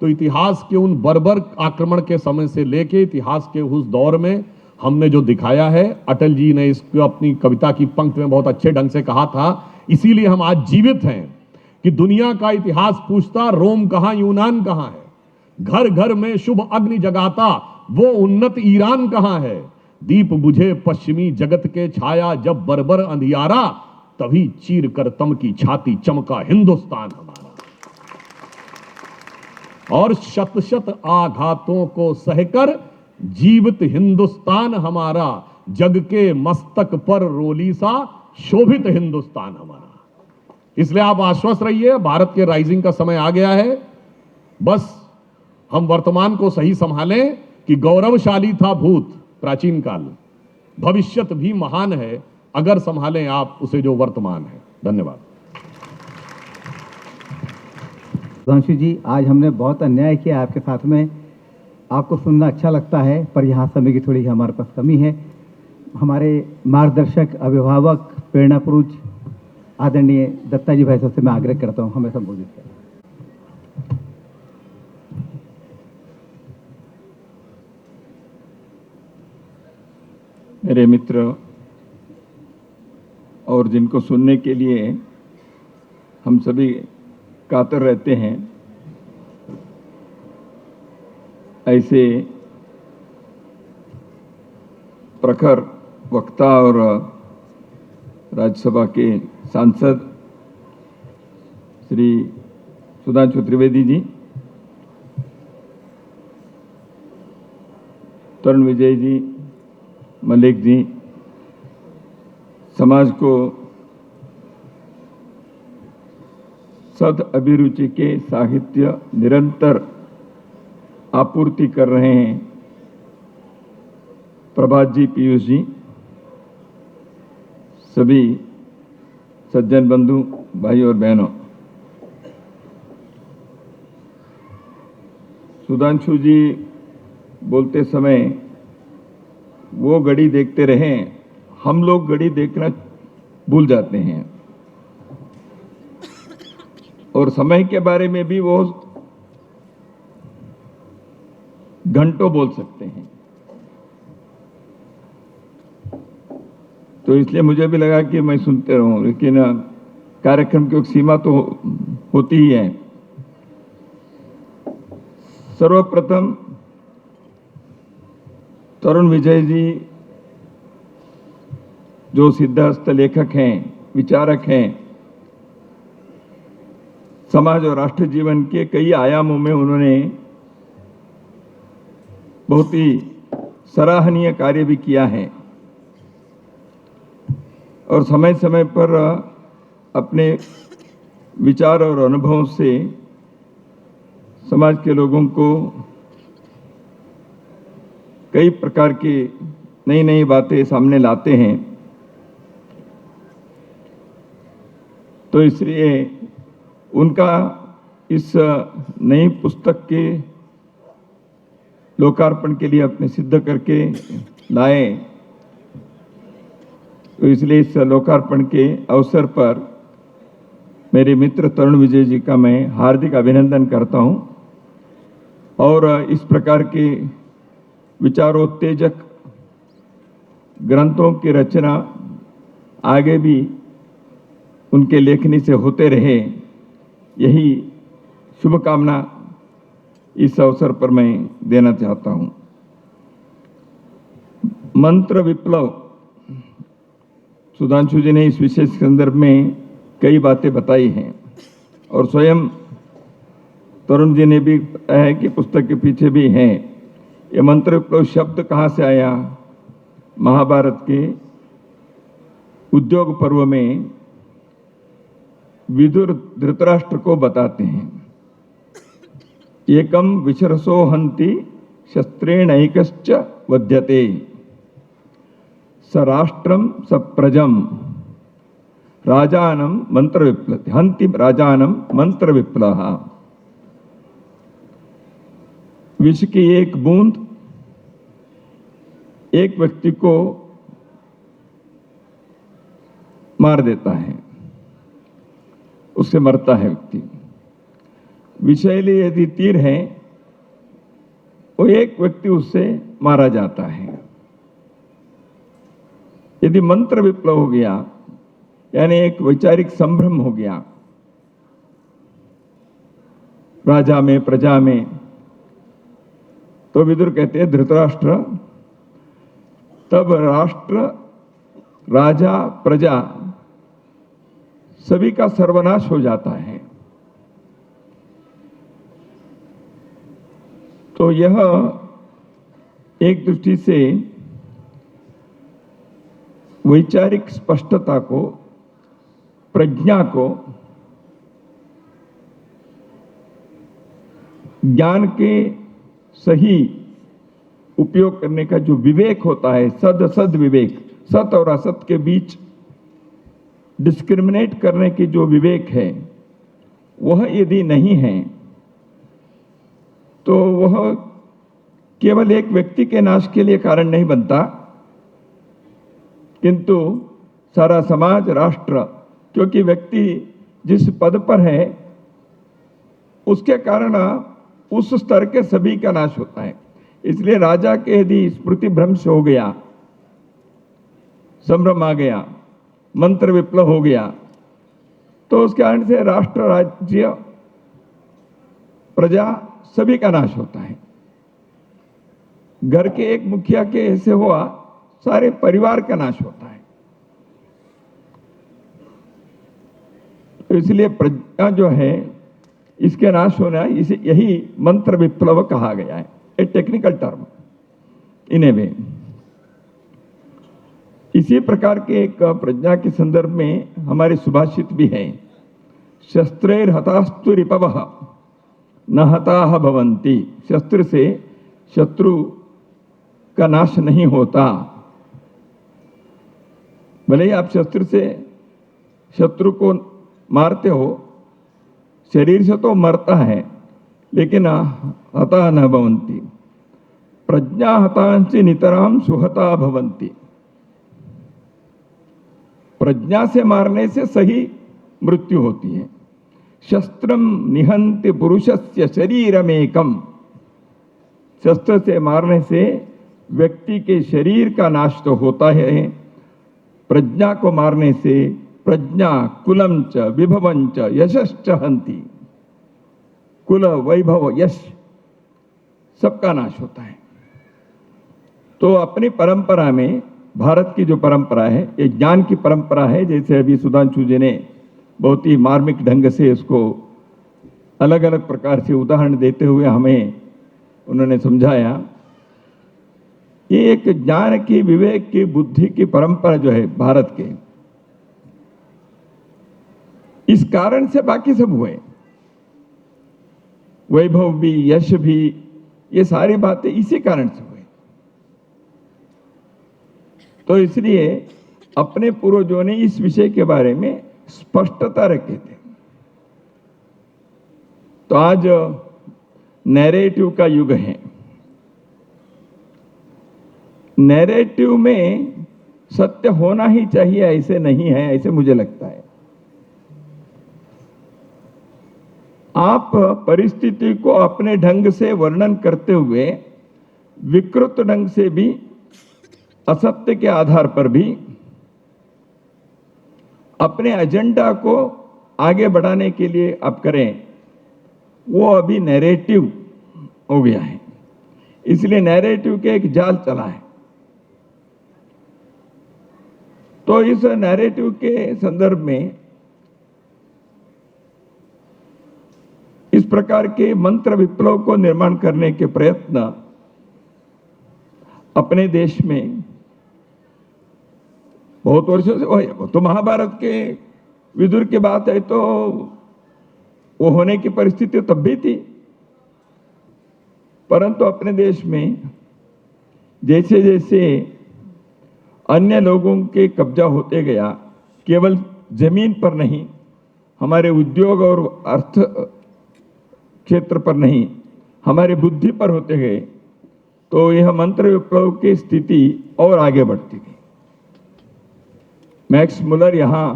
तो इतिहास के उन बर्बर आक्रमण के समय से लेके इतिहास के उस दौर में हमने जो दिखाया है, अटल जी ने इसको अपनी कविता की पंक्ति में बहुत अच्छे ढंग से कहा था, इसीलिए हम आज जीवित हैं कि दुनिया का इतिहास पूछता रोम कहां, यूनान कहां है। घर घर में शुभ अग्नि जगाता वो उन्नत ईरान कहां है। दीप बुझे पश्चिमी जगत के छाया जब बर्बर अंधियारा, तभी चीर कर तम की छाती चमका हिंदुस्तान हमारा। और शत शत आघातों को सहकर जीवित हिंदुस्तान हमारा, जग के मस्तक पर रोली सा शोभित हिंदुस्तान हमारा। इसलिए आप आश्वस्त रहिए, भारत के राइजिंग का समय आ गया है। बस हम वर्तमान को सही संभालें कि गौरवशाली था भूत प्राचीन काल, भविष्यत भी महान है अगर संभालें आप उसे जो वर्तमान है। धन्यवाद। सुधांशु जी, आज हमने बहुत अन्याय किया आपके साथ में। आपको सुनना अच्छा लगता है, पर यहाँ समय की थोड़ी हमारे पास कमी है। हमारे मार्गदर्शक, अभिभावक, प्रेरणा पुरुष आदरणीय दत्ताजी भाई साहब से मैं आग्रह करता हूँ हमें संबोधित करें। मेरे मित्र और जिनको सुनने के लिए हम सभी कातर रहते हैं, ऐसे प्रखर वक्ता और राज्यसभा के सांसद श्री सुधांशु त्रिवेदी जी, तरुण विजय जी, मलिक जी, समाज को सद अभिरुचि के साहित्य निरंतर आपूर्ति कर रहे हैं प्रभात जी, पीयूष जी, सभी सज्जन बंधु भाई और बहनों, सुधांशु जी बोलते समय वो घड़ी देखते रहे, हम लोग घड़ी देखना भूल जाते हैं और समय के बारे में भी वो घंटों बोल सकते हैं। तो इसलिए मुझे भी लगा कि मैं सुनते रहूं, लेकिन कार्यक्रम की एक सीमा तो होती ही है। सर्वप्रथम तरुण विजय जी जो सिद्धहस्त लेखक हैं, विचारक हैं, समाज और राष्ट्र जीवन के कई आयामों में उन्होंने बहुत ही सराहनीय कार्य भी किया है और समय समय पर अपने विचार और अनुभवों से समाज के लोगों को कई प्रकार की नई नई बातें सामने लाते हैं। तो इसलिए उनका इस नई पुस्तक के लोकार्पण के लिए अपने सिद्ध करके लाए, तो इसलिए इस लोकार्पण के अवसर पर मेरे मित्र तरुण विजय जी का मैं हार्दिक अभिनंदन करता हूं और इस प्रकार के विचारोत्तेजक ग्रंथों की रचना आगे भी उनके लेखनी से होते रहे, यही शुभकामना इस अवसर पर मैं देना चाहता हूं। मंत्र विप्लव, सुधांशु जी ने इस विशेष संदर्भ में कई बातें बताई हैं और स्वयं तरुण जी ने भी बताया है कि पुस्तक के पीछे भी हैं। ये मंत्र विप्लव शब्द कहाँ से आया? महाभारत के उद्योग पर्व में विदुर धृतराष्ट्र को बताते हैं, एकम विशरसो हन्ति शस्त्रेणैकश्च वध्यते स राष्ट्रम स प्रजम राजानम मंत्र विप्लव हन्ति राजानम मंत्र विप्लव। विष की एक बूंद एक व्यक्ति को मार देता है, उससे मरता है व्यक्ति। विषैले यदि तीर है, वो एक व्यक्ति उससे मारा जाता है। यदि मंत्र विप्लव हो गया यानी एक वैचारिक संभ्रम हो गया राजा में, प्रजा में। तो विदुर कहते हैं धृतराष्ट्र, तब राष्ट्र, राजा, प्रजा सभी का सर्वनाश हो जाता है। तो यह एक दृष्टि से वैचारिक स्पष्टता को, प्रज्ञा को, ज्ञान के सही उपयोग करने का जो विवेक होता है, सद विवेक, सत और असत के बीच डिस्क्रिमिनेट करने की जो विवेक है, वह यदि नहीं है तो वह केवल एक व्यक्ति के नाश के लिए कारण नहीं बनता, किंतु सारा समाज, राष्ट्र, क्योंकि व्यक्ति जिस पद पर है उसके कारण उस स्तर के सभी का नाश होता है। इसलिए राजा के यदि स्मृति भ्रंश हो गया, संभ्रम आ गया, मंत्र विप्लव हो गया, तो उसके कारण से राष्ट्र, राज्य, प्रजा सभी का नाश होता है। घर के एक मुखिया के ऐसे हुआ, सारे परिवार का नाश होता है। तो इसलिए प्रज्ञा जो है, इसके नाश होना, इसे यही मंत्र विप्लव कहा गया है, ए टेक्निकल टर्म इन ए वे। इसी प्रकार के एक प्रज्ञा के संदर्भ में हमारे सुभाषित भी है, शस्त्रैर हतास्तु रिपवः न हताः भवन्ति। शस्त्र से शत्रु का नाश नहीं होता। भले ही आप शस्त्र से शत्रु को मारते हो, शरीर से तो मरता है, लेकिन हता न भवन्ति। प्रज्ञा हतांसि नितराम सुहता भवन्ति। प्रज्ञा से मारने से सही मृत्यु होती है। शस्त्रम निहन्ति पुरुषस्य शरीरमेकम। शस्त्र से मारने से व्यक्ति के शरीर का नाश तो होता है, प्रज्ञा को मारने से प्रज्ञा कुलम च विभवं च यशश्च हन्ति। कुल, वैभव, यश सबका नाश होता है। तो अपनी परंपरा में, भारत की जो परंपरा है, ये ज्ञान की परंपरा है। जैसे अभी सुधांशु जी ने बहुत ही मार्मिक ढंग से इसको अलग अलग प्रकार से उदाहरण देते हुए हमें उन्होंने समझाया। ये एक ज्ञान की, विवेक की, बुद्धि की परंपरा जो है भारत के, इस कारण से बाकी सब हुए। वैभव भी, यश भी, ये सारी बातें इसी कारण से हुए। तो इसलिए अपने पूर्वजों ने इस विषय के बारे में स्पष्टता रखे थे। तो आज नैरेटिव का युग है। नैरेटिव में सत्य होना ही चाहिए, ऐसे नहीं है, ऐसे मुझे लगता है। आप परिस्थिति को अपने ढंग से वर्णन करते हुए विकृत ढंग से भी, असत्य के आधार पर भी अपने एजेंडा को आगे बढ़ाने के लिए आप करें, वो अभी नैरेटिव हो गया है। इसलिए नैरेटिव के एक जाल चला है। तो इस नैरेटिव के संदर्भ में इस प्रकार के मंत्र विप्लव को निर्माण करने के प्रयत्न अपने देश में बहुत वर्षों से हुए। तो महाभारत के विदुर की बात है, तो वो होने की परिस्थिति तब भी थी। परंतु अपने देश में जैसे जैसे अन्य लोगों के कब्जा होते गया, केवल जमीन पर नहीं, हमारे उद्योग और अर्थ क्षेत्र पर नहीं, हमारे बुद्धि पर होते गए, तो यह मंत्र विप्लव की स्थिति और आगे बढ़ती गई। मैक्स मुलर यहाँ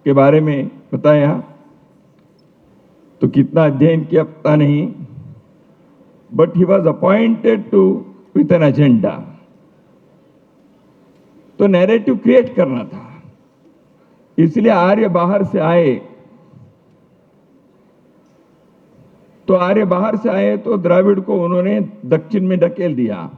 के बारे में बताया, तो कितना अध्ययन किया पता नहीं, but he was appointed to with an agenda. तो नैरेटिव क्रिएट करना था। इसलिए आर्य बाहर से आए, तो आर्य बाहर से आए तो द्राविड़ को उन्होंने दक्षिण में ढकेल दिया।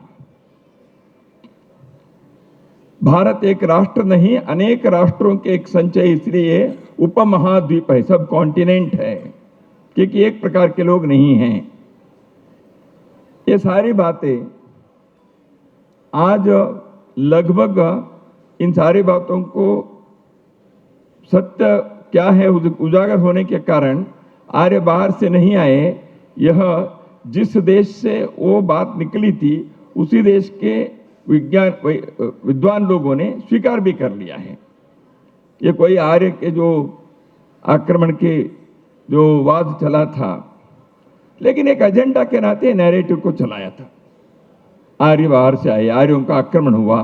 भारत एक राष्ट्र नहीं, अनेक राष्ट्रों के एक संचय, इसलिए उपमहाद्वीप है, सब कॉन्टिनेंट है, क्योंकि एक प्रकार के लोग नहीं हैं। ये सारी बातें आज लगभग इन सारी बातों को सत्य क्या है उजागर होने के कारण आर्य बाहर से नहीं आए। यह जिस देश से वो बात निकली थी उसी देश के विद्वान लोगों ने स्वीकार भी कर लिया है। ये कोई आर्य के जो आक्रमण के जो वाद चला था, लेकिन एक एजेंडा के नाते नैरेटिव को चलाया था। आर्य बाहर से आए, आर्यों का आक्रमण हुआ,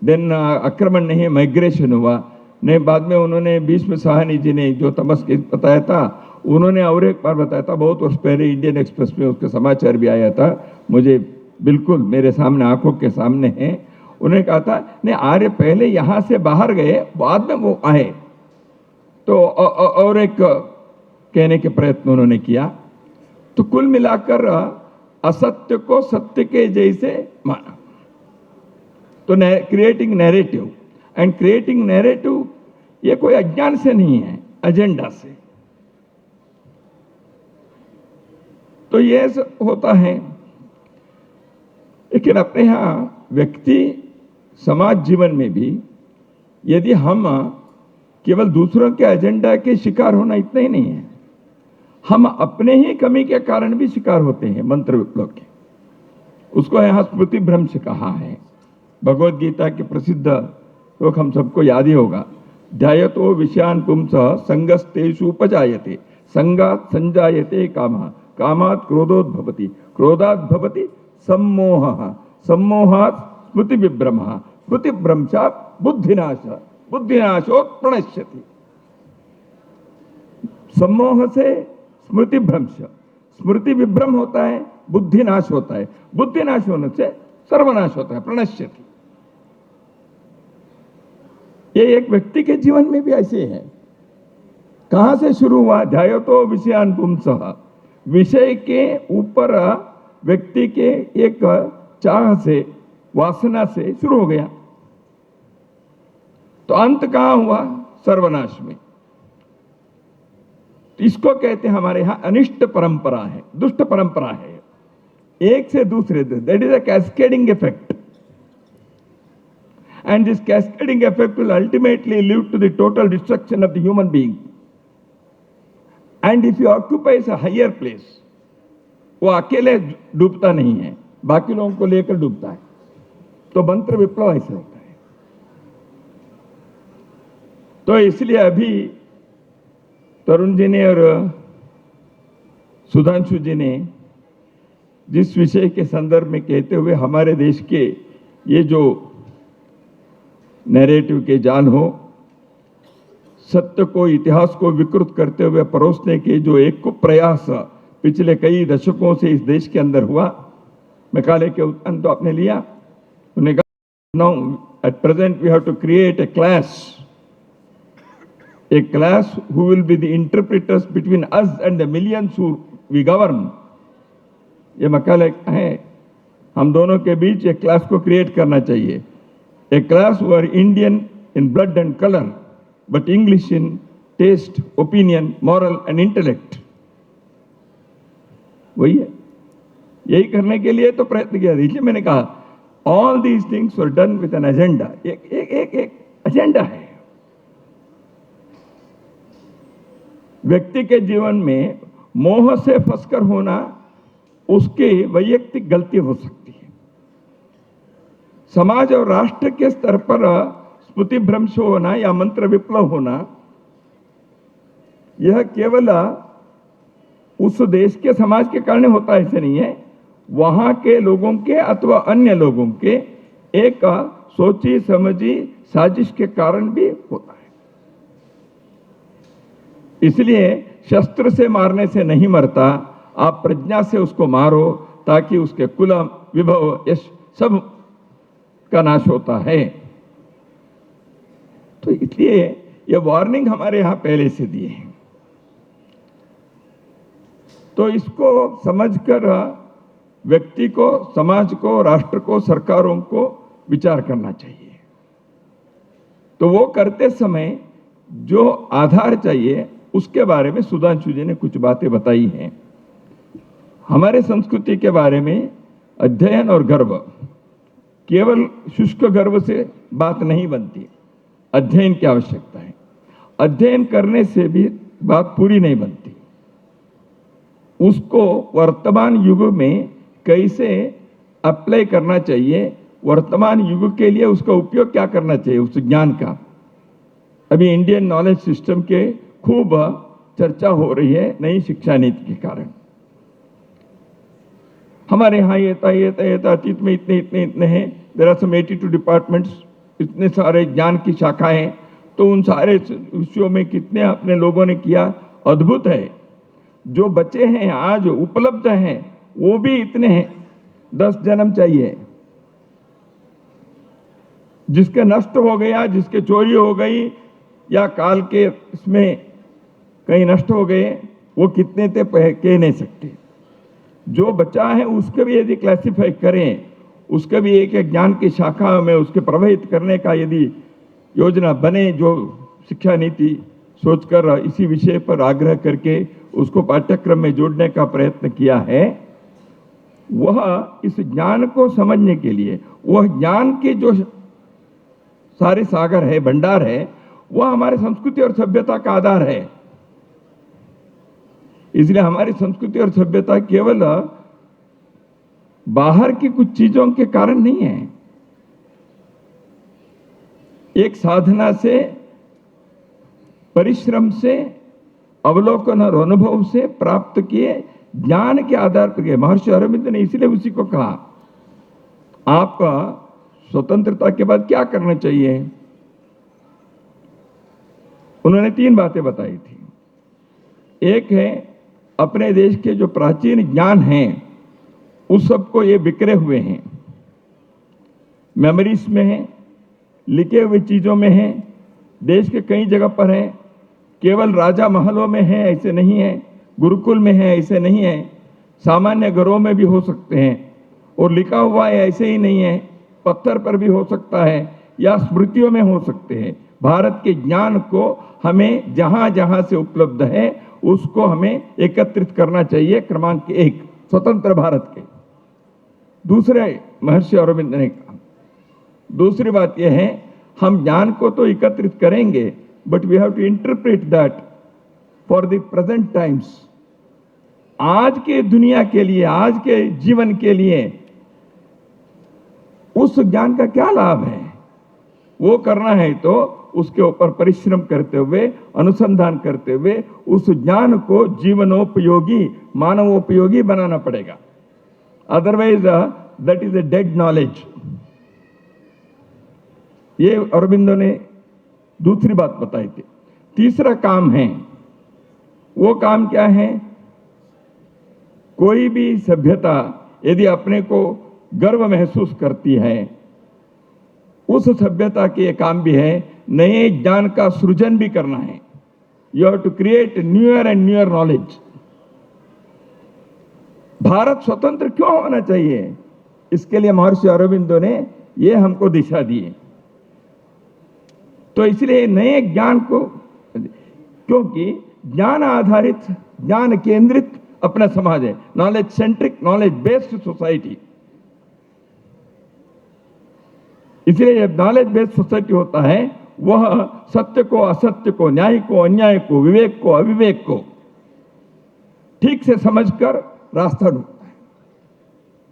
देन आक्रमण नहीं माइग्रेशन हुआ, नहीं बाद में उन्होंने भीष्म साहनी जी ने जो तमस के बताया था, उन्होंने और एक बार बताया था बहुत वर्ष पहले, इंडियन एक्सप्रेस में उसके समाचार भी आया था, मुझे बिल्कुल मेरे सामने आंखों के सामने है। उन्होंने कहा था नहीं आर्य पहले यहां से बाहर गए, बाद में वो आए। तो और एक कहने के प्रयत्न उन्होंने किया। तो कुल मिलाकर असत्य को सत्य के जैसे माना। तो creating narrative, and creating narrative ये कोई अज्ञान से नहीं है, एजेंडा से। तो ये होता है। लेकिन अपने यहाँ व्यक्ति समाज जीवन में भी यदि हम केवल दूसरों के एजेंडा के शिकार होना इतना ही नहीं है, हम अपने ही कमी के कारण भी शिकार होते हैं मंत्र विप्लव के। उसको यहाँ स्मृति भ्रंश कहा है। भगवद गीता के प्रसिद्ध श्लोक हम सबको याद ही होगा, ध्यायतो विषयान् पुंसः संगस्तेषु उपजायते, संगात् संजायते कामः, कामात् क्रोधोद्भवति, क्रोधात् भवति सम्मोहः, सम्मोहात् स्मृति विभ्रमः, स्मृति भ्रंशात् बुद्धिनाशः, बुद्धिनाशोत् प्रणश्यति। सम्मोह से स्मृति भ्रंश, स्मृति विभ्रम होता है, बुद्धिनाश होता है, बुद्धिनाश होने से सर्वनाश होता है, प्रणश्यति। ये एक व्यक्ति के जीवन में भी ऐसे है। कहां से शुरू हुआ? ध्यायतो विषयान् पुंसः, विषय के ऊपर व्यक्ति के एक चाह से, वासना से शुरू हो गया। तो अंत कहां हुआ? सर्वनाश में। इसको कहते हैं हमारे यहां अनिष्ट परंपरा है, दुष्ट परंपरा है, एक से दूसरे, that is a cascading effect. And this cascading effect will ultimately lead to the total destruction of the human being. And if he occupies a higher place, वो अकेले डूबता नहीं है, बाकी लोगों को लेकर डूबता है। तो मंत्र विप्लव ऐसे होता है। तो इसलिए अभी तरुण जी ने और सुधांशु जी ने जिस विषय के संदर्भ में कहते हुए हमारे देश के ये जो नैरेटिव के जाल हो, सत्य को, इतिहास को विकृत करते हुए परोसने के जो एक को प्रयास पिछले कई दशकों से इस देश के अंदर हुआ, मैकाले के उत्तर तो आपने लिया। उन्होंने कहा now at present we have to create a class who will be the interpreters between us and the millions who we govern. ये मैकाले है, हम दोनों के बीच एक क्लास को क्रिएट करना चाहिए। A class who are Indian in blood and color, but English in taste, opinion, moral and intellect. वही है। यही करने के लिए तो प्रयत्न किया। इसलिए मैंने कहा all these things were done with an agenda. एक एजेंडा है। व्यक्ति के जीवन में मोह से फंसकर होना उसकी वैयक्तिक गलती हो सकती है। समाज और राष्ट्र के स्तर पर स्मृति भ्रंश होना या मंत्र विप्लव होना, यह केवल उस देश के समाज के कारण होता है ऐसे नहीं है, वहां के लोगों के अथवा अन्य लोगों के एक सोची समझी साजिश के कारण भी होता है। इसलिए शस्त्र से मारने से नहीं मरता, आप प्रज्ञा से उसको मारो ताकि उसके कुल विभव यश सब का नाश होता है। तो इसलिए ये वार्निंग हमारे यहाँ पहले से दिए हैं। तो इसको समझकर व्यक्ति को, समाज को, राष्ट्र को, सरकारों को विचार करना चाहिए। तो वो करते समय जो आधार चाहिए उसके बारे में सुधांशु जी ने कुछ बातें बताई हैं। हमारे संस्कृति के बारे में अध्ययन और गर्व, केवल शुष्क गर्व से बात नहीं बनती, अध्ययन की आवश्यकता है। अध्ययन करने से भी बात पूरी नहीं बनती, उसको वर्तमान युग में कैसे अप्लाई करना चाहिए, वर्तमान युग के लिए उसका उपयोग क्या करना चाहिए, उस ज्ञान का। अभी इंडियन नॉलेज सिस्टम के खूब चर्चा हो रही है नई शिक्षा नीति के कारण। हमारे यहाँ ये था अतीत में इतने हैं, देयर आर सम 82 डिपार्टमेंट्स, इतने सारे ज्ञान की शाखाएं, तो उन सारे विषयों में कितने अपने लोगों ने किया, अद्भुत है। जो बचे हैं आज उपलब्ध हैं वो भी इतने हैं, 10 जन्म चाहिए। जिसके नष्ट हो गया, जिसके चोरी हो गई या काल के इसमें कहीं नष्ट हो गए, वो कितने थे कह नहीं सकते। जो बचा है उसके भी यदि क्लासिफाई करें, उसके भी एक एक ज्ञान की शाखा में उसके प्रभावित करने का यदि योजना बने, जो शिक्षा नीति सोचकर इसी विषय पर आग्रह करके उसको पाठ्यक्रम में जोड़ने का प्रयत्न किया है, वह इस ज्ञान को समझने के लिए, वह ज्ञान के जो सारे सागर है, भंडार है, वह हमारे संस्कृति और सभ्यता का आधार है। इसलिए हमारी संस्कृति और सभ्यता केवल बाहर की कुछ चीजों के कारण नहीं है, एक साधना से, परिश्रम से, अवलोकन और अनुभव से प्राप्त किए ज्ञान के आधार पर। महर्षि अरविंद ने इसलिए उसी को कहा, आप स्वतंत्रता के बाद क्या करना चाहिए। उन्होंने 3 बातें बताई थी। एक है अपने देश के जो प्राचीन ज्ञान हैं उस सबको ये बिखरे हुए हैं, मेमोरीज में हैं, लिखे हुए चीजों में हैं, देश के कई जगह पर हैं, केवल राजा महलों में है ऐसे नहीं है, गुरुकुल में है ऐसे नहीं है, सामान्य घरों में भी हो सकते हैं, और लिखा हुआ है ऐसे ही नहीं है, पत्थर पर भी हो सकता है या स्मृतियों में हो सकते हैं। भारत के ज्ञान को हमें जहां जहां से उपलब्ध है उसको हमें एकत्रित करना चाहिए। क्रमांक 1 स्वतंत्र भारत के। दूसरे महर्षि अरविंद ने कहा, दूसरी बात यह है हम ज्ञान को तो एकत्रित करेंगे, but we have to interpret that for the present times. आज के दुनिया के लिए, आज के जीवन के लिए उस ज्ञान का क्या लाभ है, वो करना है तो उसके ऊपर परिश्रम करते हुए, अनुसंधान करते हुए उस ज्ञान को जीवनोपयोगी, मानवोपयोगी बनाना पड़ेगा। Otherwise that is a dead knowledge. ये अरविंदो ने दूसरी बात बताई थी। तीसरा काम है, वो काम क्या है, कोई भी सभ्यता यदि अपने को गर्व महसूस करती है, उस सभ्यता के ये काम भी है नए ज्ञान का सृजन भी करना है। You have to create newer and newer knowledge. Bharat स्वतंत्र क्यों होना चाहिए, इसके लिए महर्षि अरविंदो ने ये हमको दिशा दी। तो इसलिए नए ज्ञान को, क्योंकि ज्ञान आधारित, ज्ञान केंद्रित अपना समाज है, knowledge centric, knowledge based society. इसलिए जब नॉलेज बेस्ड सोसाइटी होता है, वह सत्य को, असत्य को, न्याय को, अन्याय को, विवेक को, अविवेक को ठीक से समझकर रास्ता ढूंढता है।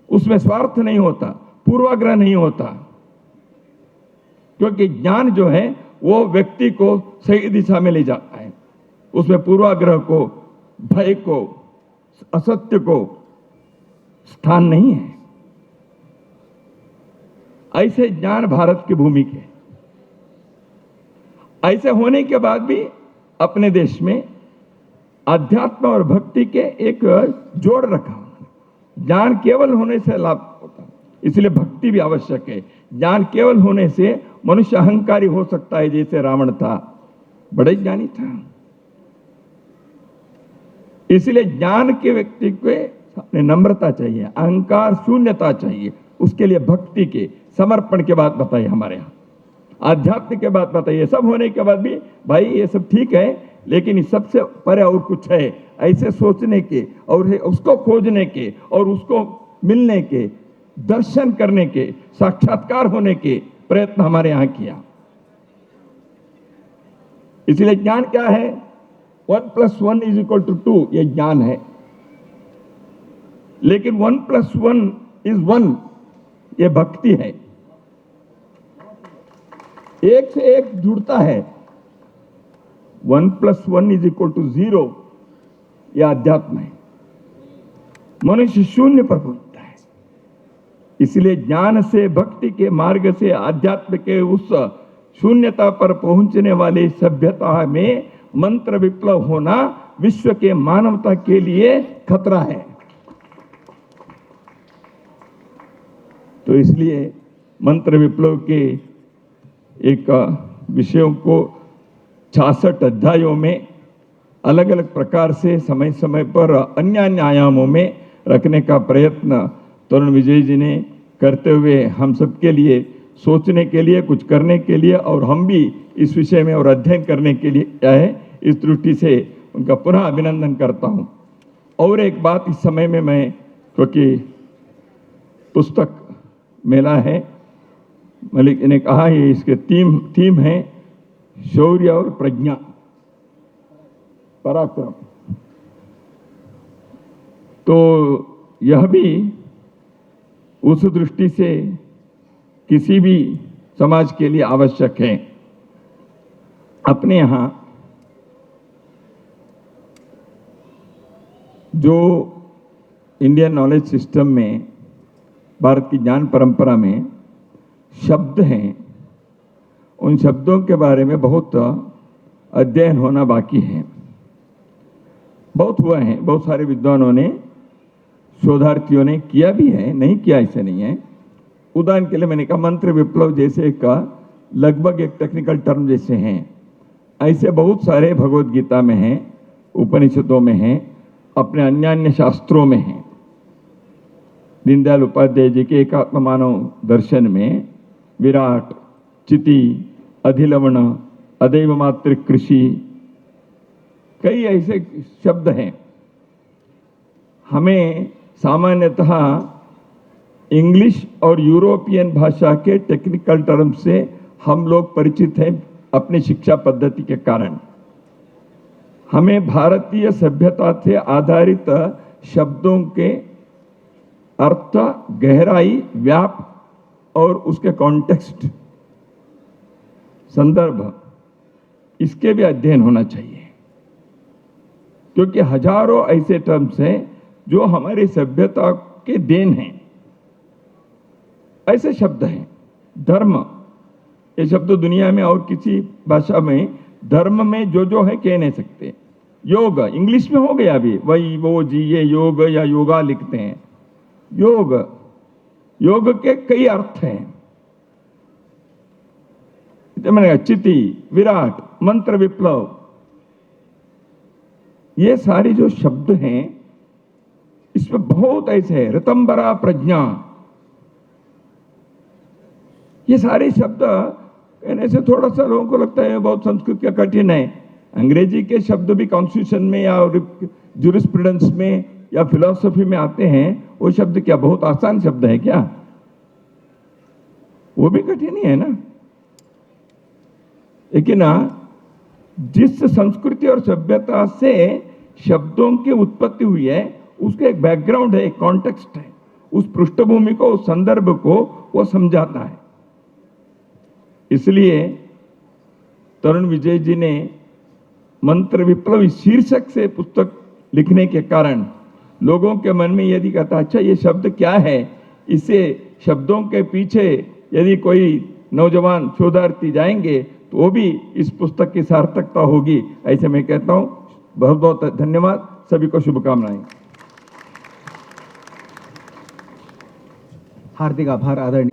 उसमें स्वार्थ नहीं होता, पूर्वाग्रह नहीं होता, क्योंकि ज्ञान जो है वो व्यक्ति को सही दिशा में ले जाता है। उसमें पूर्वाग्रह को, भय को, असत्य को स्थान नहीं है। ऐसे ज्ञान भारत की भूमि के, ऐसे होने के बाद भी अपने देश में अध्यात्म और भक्ति के एक जोड़ रखा। ज्ञान केवल होने से लाभ होता, इसलिए भक्ति भी आवश्यक है। ज्ञान केवल होने से मनुष्य अहंकारी हो सकता है, जैसे रावण था, बड़ा ही ज्ञानी था। इसलिए ज्ञान के व्यक्ति को नम्रता चाहिए, अहंकार शून्यता चाहिए, उसके लिए भक्ति के समर्पण के बात बताइए, हमारे यहाँ आध्यात्म के बात बताइए। सब होने के बाद भी भाई ये सब ठीक है, लेकिन इस सबसे परे और कुछ है, ऐसे सोचने के और उसको खोजने के और उसको मिलने के, दर्शन करने के, साक्षात्कार होने के प्रयत्न हमारे यहाँ किया। इसलिए ज्ञान क्या है? 1 + 1 = 2, ये ज्ञान है। लेकिन 1 + 1 = 1, ये भक्ति है। एक से एक जुड़ता है। 1 + 1 = 0, यह अध्यात्म है। मनुष्य शून्य पर पहुंचता है। इसलिए ज्ञान से, भक्ति के मार्ग से, आध्यात्म के उस शून्यता पर पहुंचने वाली सभ्यता में मंत्र विप्लव होना विश्व के मानवता के लिए खतरा है। तो इसलिए मंत्र विप्लव के एक विषयों को 66 अध्यायों में अलग अलग प्रकार से समय समय पर अन्य अन्य आयामों में रखने का प्रयत्न तरुण विजय जी ने करते हुए हम सबके लिए सोचने के लिए, कुछ करने के लिए, और हम भी इस विषय में और अध्ययन करने के लिए आए। इस दृष्टि से उनका पुनः अभिनंदन करता हूं। और एक बात इस समय में मैं, क्योंकि पुस्तक मेला है, मलिक ने कहा ये इसके थीम है शौर्य और प्रज्ञा, पराक्रम। तो यह भी उस दृष्टि से किसी भी समाज के लिए आवश्यक है। अपने यहाँ जो इंडियन नॉलेज सिस्टम में, भारत की ज्ञान परंपरा में शब्द हैं, उन शब्दों के बारे में बहुत अध्ययन होना बाकी है। बहुत हुआ है, बहुत सारे विद्वानों ने, शोधार्थियों ने किया भी है, नहीं किया ऐसे नहीं है। उदाहरण के लिए मैंने कहा मंत्र विप्लव जैसे का लगभग एक टेक्निकल टर्म जैसे हैं, ऐसे बहुत सारे भगवत गीता में हैं, उपनिषदों में हैं, अपने अन्य अन्य शास्त्रों में हैं। दीनदयाल उपाध्याय जी के एकात्म मानव दर्शन में विराट, चिति, अधिलवण, अदैव मात्र कृषि, कई ऐसे शब्द हैं। हमें सामान्यतः इंग्लिश और यूरोपियन भाषा के टेक्निकल टर्म से हम लोग परिचित हैं अपनी शिक्षा पद्धति के कारण। हमें भारतीय सभ्यता से आधारित शब्दों के अर्थ, गहराई, व्याप और उसके कॉन्टेक्स्ट, संदर्भ, इसके भी अध्ययन होना चाहिए। क्योंकि हजारों ऐसे टर्म्स हैं जो हमारी सभ्यता के देन हैं। ऐसे शब्द हैं। धर्म, ये शब्द दुनिया में और किसी भाषा में धर्म में जो है कह नहीं सकते। योग इंग्लिश में हो गया अभी, वही वो जी, ये योग या योगा लिखते हैं। योग, योग के कई अर्थ हैं। मैंने कहा चिति, विराट, मंत्र विप्लव, ये सारे जो शब्द हैं इसमें बहुत ऐसे है। ऋतंबरा प्रज्ञा, ये सारे शब्द कहने से थोड़ा सा लोगों को लगता है बहुत संस्कृत का कठिन है। अंग्रेजी के शब्द भी कॉन्स्टिट्यूशन में या ज्यूरिस्प्रूडेंस में या फिलॉसफी में आते हैं। वो शब्द क्या बहुत आसान शब्द है क्या? वो भी कठिन ही है ना। लेकिन जिस संस्कृति और सभ्यता से शब्दों की उत्पत्ति हुई है उसका एक बैकग्राउंड है, एक कॉन्टेक्स्ट है। उस पृष्ठभूमि को, उस संदर्भ को वो समझाता है। इसलिए तरुण विजय जी ने मंत्र विप्लव शीर्षक से पुस्तक लिखने के कारण लोगों के मन में यदि कहता अच्छा ये शब्द क्या है, इसे शब्दों के पीछे यदि कोई नौजवान शोधार्थी जाएंगे तो वो भी इस पुस्तक की सार्थकता होगी, ऐसे मैं कहता हूं। बहुत बहुत धन्यवाद, सभी को शुभकामनाएं। हार्दिक आभार आदरणीय